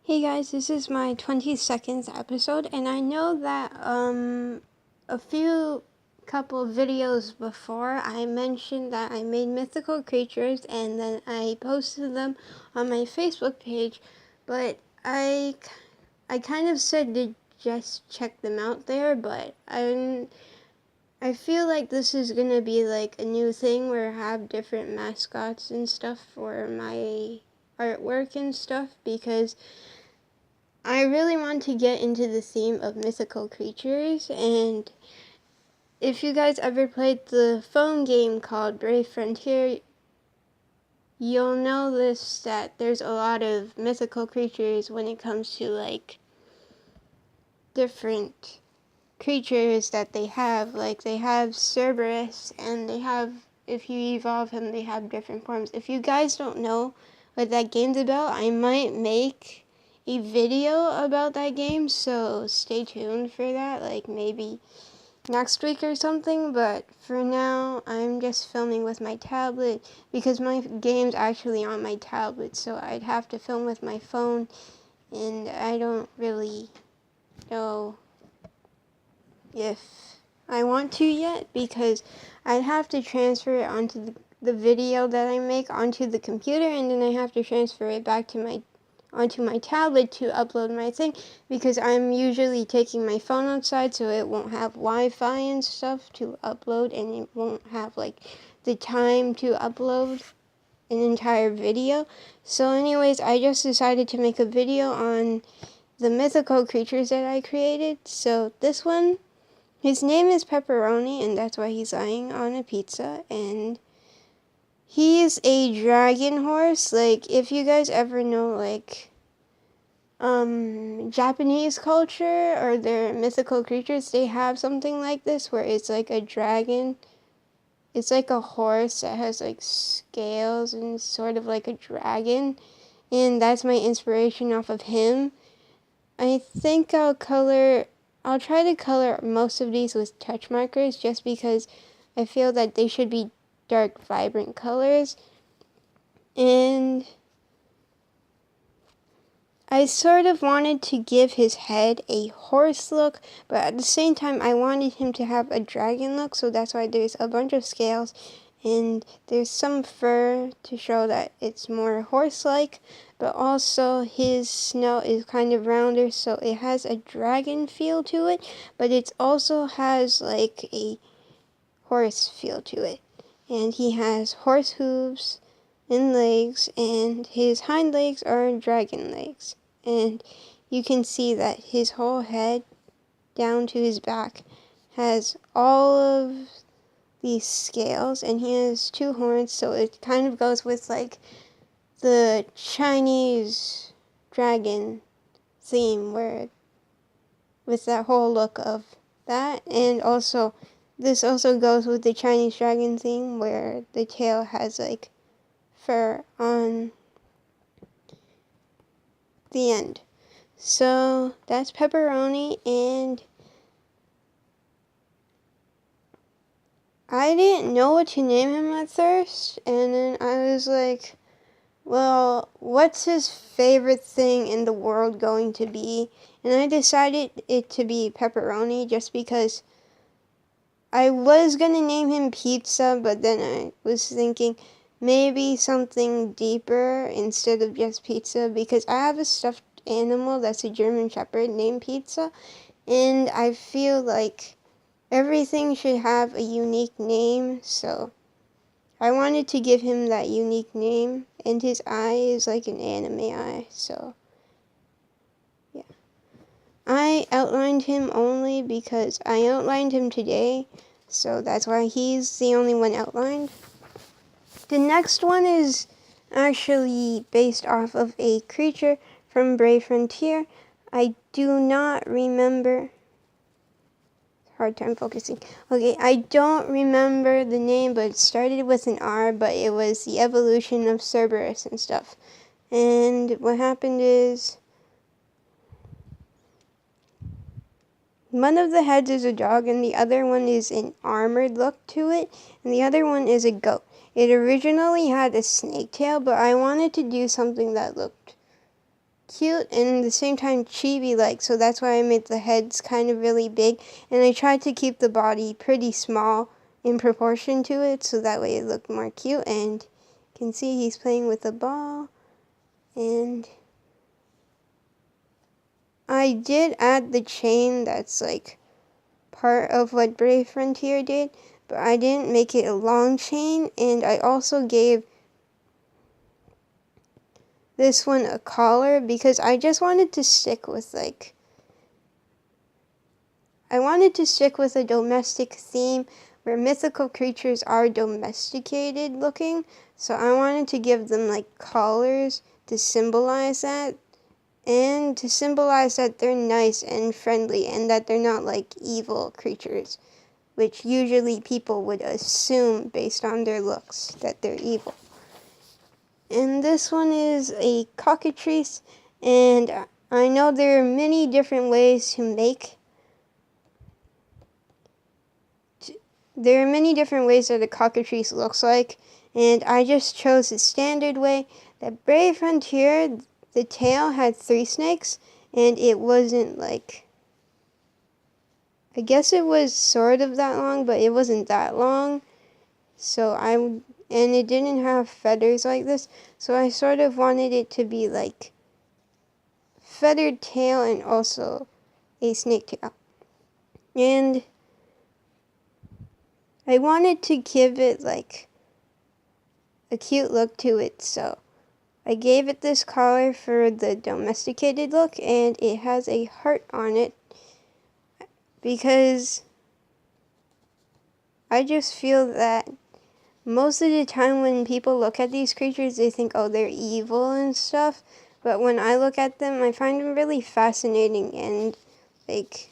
Hey guys, this is my 22nd episode, and I know that a few couple videos before I mentioned that I made mythical creatures and then I posted them on my Facebook page, but I kind of said to just check them out there, but I feel like this is gonna be like a new thing where I have different mascots and stuff for my artwork and stuff, because I really want to get into the theme of mythical creatures, and if you guys ever played the phone game called Brave Frontier, you'll notice that there's a lot of mythical creatures when it comes to like different creatures that they have. Like they have Cerberus, and they have, if you evolve him, they have different forms. If you guys don't know what that game's about, I might make a video about that game, so stay tuned for that, like maybe next week or something. But for now, I'm just filming with my tablet because my game's actually on my tablet, so I'd have to film with my phone, and I don't really know if I want to yet, because I'd have to transfer it onto the video that I make onto the computer, and then I have to transfer it back to onto my tablet to upload my thing, because I'm usually taking my phone outside, so it won't have Wi-Fi and stuff to upload, and it won't have like the time to upload an entire video. So anyways, I just decided to make a video on the mythical creatures that I created. So this one, his name is Pepperoni, and that's why he's lying on a pizza, and he's a dragon horse. Like, if you guys ever know, like, Japanese culture or their mythical creatures, they have something like this where it's like a dragon. It's like a horse that has like scales and sort of like a dragon, and that's my inspiration off of him. I think I'll try to color most of these with touch markers, just because I feel that they should be dark, vibrant colors. And I sort of wanted to give his head a horse look, but at the same time I wanted him to have a dragon look, so that's why there's a bunch of scales and there's some fur to show that it's more horse-like, but also his snout is kind of rounder, so it has a dragon feel to it, but it also has like a horse feel to it. And he has horse hooves and legs, and his hind legs are dragon legs. And you can see that his whole head down to his back has all of these scales, and he has two horns, so it kind of goes with like the Chinese dragon theme, where with that whole look of that. And also this also goes with the Chinese dragon theme, where the tail has like fur on the end. So that's Pepperoni, and I didn't know what to name him at first, and then I was like, well, what's his favorite thing in the world going to be? And I decided it to be Pepperoni, just because I was gonna name him Pizza, but then I was thinking maybe something deeper instead of just Pizza, because I have a stuffed animal that's a German Shepherd named Pizza, and I feel like everything should have a unique name, so I wanted to give him that unique name, and his eye is like an anime eye, so yeah. I outlined him only because I outlined him today, so that's why he's the only one outlined. The next one is actually based off of a creature from Brave Frontier. I do not remember. Hard time focusing. Okay, I don't remember the name, but it started with an R, but it was the evolution of Cerberus and stuff. And what happened is, one of the heads is a dog, and the other one is an armored look to it, and the other one is a goat. It originally had a snake tail, but I wanted to do something that looked cute and at the same time chibi-like, so that's why I made the heads kind of really big, and I tried to keep the body pretty small in proportion to it, so that way it looked more cute. And you can see he's playing with a ball, and I did add the chain that's like part of what Brave Frontier did, but I didn't make it a long chain, and I also gave this one a collar because I just wanted to stick with a domestic theme where mythical creatures are domesticated looking, so I wanted to give them like collars to symbolize that, and to symbolize that they're nice and friendly and that they're not like evil creatures, which usually people would assume based on their looks that they're evil. And this one is a cockatrice, and I know there are many different ways to make that a cockatrice looks like, and I just chose the standard way. That Brave Frontier, the tail had 3 snakes, and it wasn't like, I guess it was sort of that long, but it wasn't that long. And it didn't have feathers like this, so I sort of wanted it to be like feathered tail and also a snake tail. And I wanted to give it like a cute look to it, so I gave it this collar for the domesticated look, and it has a heart on it because I just feel that most of the time when people look at these creatures, they think, oh, they're evil and stuff, but when I look at them, I find them really fascinating, and like,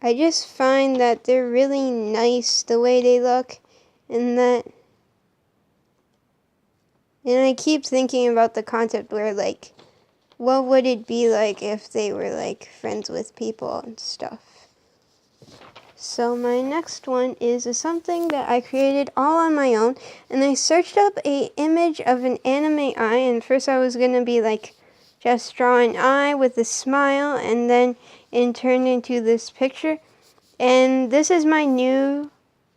I just find that they're really nice the way they look, and I keep thinking about the concept where like, what would it be like if they were like friends with people and stuff. So my next one is something that I created all on my own, and I searched up a image of an anime eye, and first I was gonna be like, just draw an eye with a smile, and then it turned into this picture. And this is my new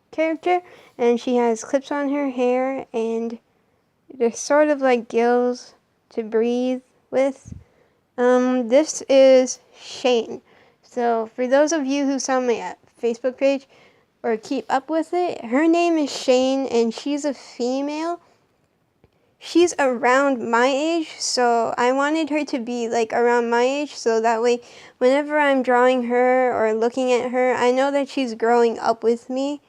character, and she has clips on her hair, and they're sort of like gills to breathe with. This is Shane. So for those of you who saw my Facebook page or keep up with it, her name is Shane, and she's a female. She's around my age, so I wanted her to be like around my age, so that way whenever I'm drawing her or looking at her, I know that she's growing up with me,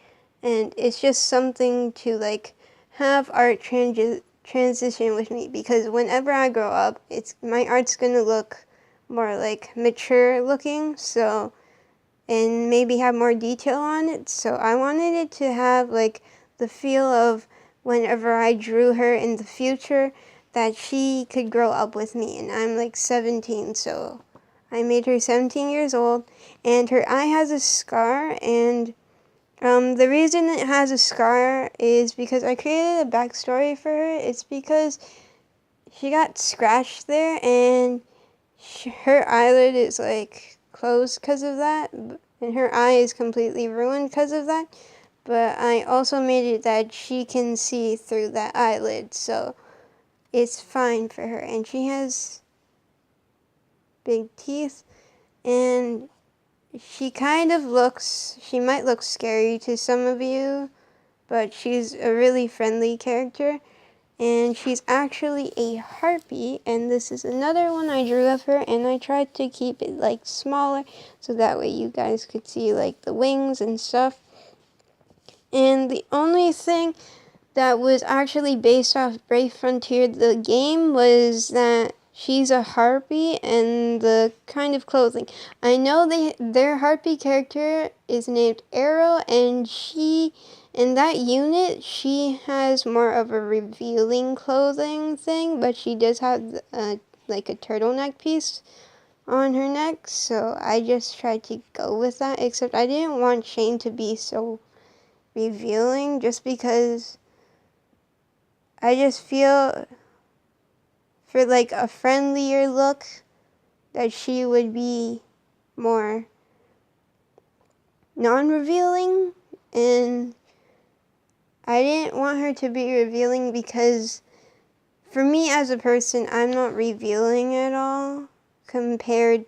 and it's just something to like have art transition with me, because whenever I grow up, my art's gonna look more like mature looking, so, and maybe have more detail on it, so I wanted it to have like the feel of whenever I drew her in the future, that she could grow up with me, and I'm like 17, so I made her 17 years old, and her eye has a scar, and the reason it has a scar is because I created a backstory for her. It's because she got scratched there, and her eyelid is like closed because of that, and her eye is completely ruined because of that. But I also made it that she can see through that eyelid, so it's fine for her. And she has big teeth, and she might look scary to some of you, but she's a really friendly character. And she's actually a harpy, and this is another one I drew of her, and I tried to keep it like smaller so that way you guys could see like the wings and stuff. And the only thing that was actually based off Brave Frontier, the game, was that she's a harpy and the kind of clothing. I know their harpy character is named Arrow, and in that unit, she has more of a revealing clothing thing, but she does have like a turtleneck piece on her neck, so I just tried to go with that, except I didn't want Shane to be so revealing, just because I just feel for like a friendlier look, that she would be more non-revealing, and I didn't want her to be revealing because for me as a person, I'm not revealing at all compared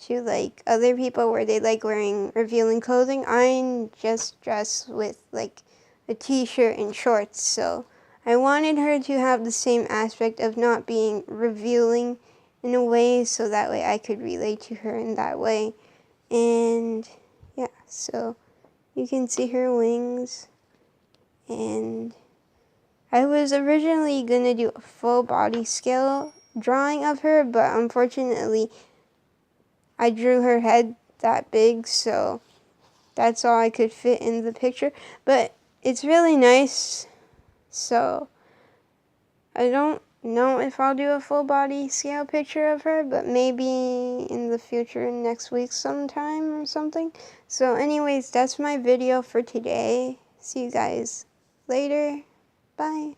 to like other people where they like wearing revealing clothing. I just dress with like a t-shirt and shorts, so I wanted her to have the same aspect of not being revealing in a way, so that way I could relate to her in that way. And yeah, so you can see her wings, and I was originally gonna do a full body scale drawing of her, but unfortunately I drew her head that big, so that's all I could fit in the picture. But it's really nice, so I don't know if I'll do a full body scale picture of her, but maybe in the future, next week sometime or something. So anyways, that's my video for today. See you guys later. Bye.